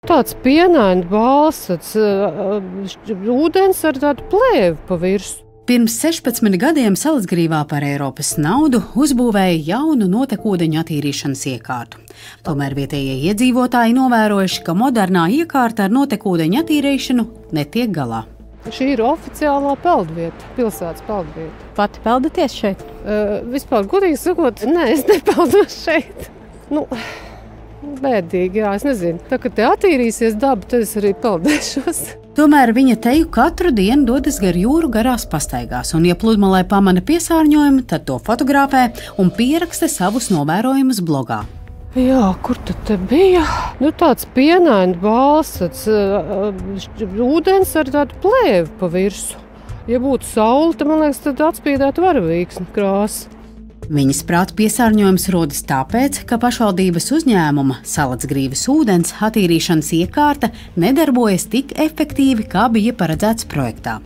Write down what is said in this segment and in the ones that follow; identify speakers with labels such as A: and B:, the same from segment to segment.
A: Tāds pienains balss, ūdens ar tādu plēvi pa virsu.
B: Pirms 16 gadiem Salacgrīvā par Eiropas naudu uzbūvēja jaunu notekūdeņu attīrīšanas iekārtu. Tomēr vietējie iedzīvotāji novērojuši, ka modernā iekārta ar notekūdeņu attīrīšanu netiek galā.
A: Šī ir oficiālā peldvieta, pilsētas peldvieta.
C: Pati peldaties šeit?
A: Vispār, godīgi sakot, nē, es nepeldos šeit. Bēdīgi, jā, es nezinu. Tā, kad te attīrīsies daba, tad es arī peldēšos.
B: Tomēr viņa teju katru dienu dodas gar jūru garās pastaigās, un, ja pludmalē pamana piesārņojumu, tad to fotografē un pieraksta savus novērojumus blogā.
A: Jā, kur tad te bija? Tāds pienains balss, ūdens ar tādu plēvi pa virsu. Ja būtu saule, tad, man liekas, tad atspīdētu varavīksni krāsa.
B: Viņas prāt piesārņojums rodas tāpēc, ka pašvaldības uzņēmuma Salacgrīvas ūdens attīrīšanas iekārta nedarbojas tik efektīvi, kā bija paredzēts projektā.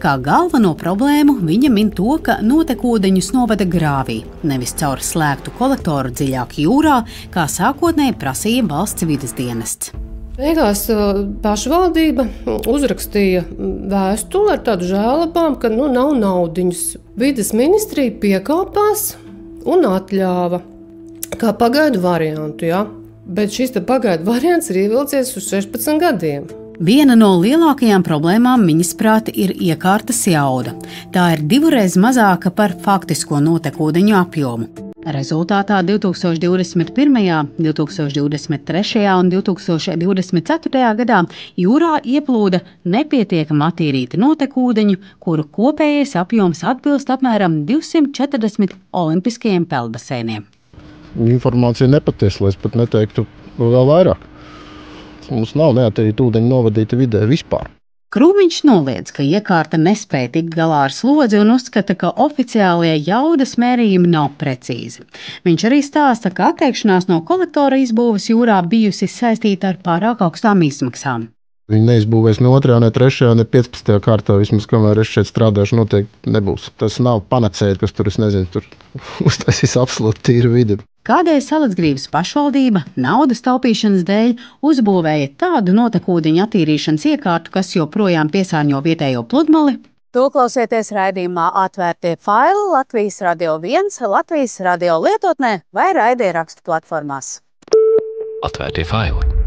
B: Kā galveno problēmu viņa min to, ka notekūdeņus novada grāvī, nevis caur slēgtu kolektoru dziļāk jūrā, kā sākotnēji prasīja valsts vides dienests.
A: Beigās pašvaldība uzrakstīja vēstuli ar tādu žēlabām, ka nav naudiņas. Vides ministrija piekāpās un atļāva kā pagaidu variantu. Ja? Bet šis pagaidu variants ir ievilcies uz 16 gadiem.
B: Viena no lielākajām problēmām viņas prāti ir iekārtas jauda. Tā ir 2 reizes mazāka par faktisko notekūdeņu apjomu. Rezultātā 2021., 2023. un 2024. gadā jūrā ieplūda nepietiekami attīrīti notekūdeņu, kuru kopējais apjoms atbilst apmēram 240 olimpiskajiem peldbaseiniem.
D: Informācija nepatiesa, lai es pat neteiktu vēl vairāk. Mums nav neattīrīta ūdeņa novadīta vidē vispār.
B: Krūmiņš noliedz, ka iekārta nespēja tikt galā ar slodzi un uzskata, ka oficiālie jaudas mērījumi nav precīzi. Viņš arī stāsta, ka atteikšanās no kolektora izbūves jūrā bijusi saistīta ar pārāk augstām izmaksām.
D: Viņi neizbūvēs ne 2., ne 3., ne 15. kārtā, vismaz kamēr es šeit strādāšu, noteikti nebūs. Tas nav panacēja, kas tur, tur uztaisīs absolūti tīru vidi.
B: Kādēļ Salacgrīvas pašvaldība naudas taupīšanas dēļ uzbūvēja tādu notekūdeņu attīrīšanas iekārtu, kas joprojām piesārņo vietējo pludmali?
C: To klausieties raidījumā Atvērtie faili Latvijas Radio 1, Latvijas radio lietotnē vai raidierakstu platformās.
E: Atvērtie faili.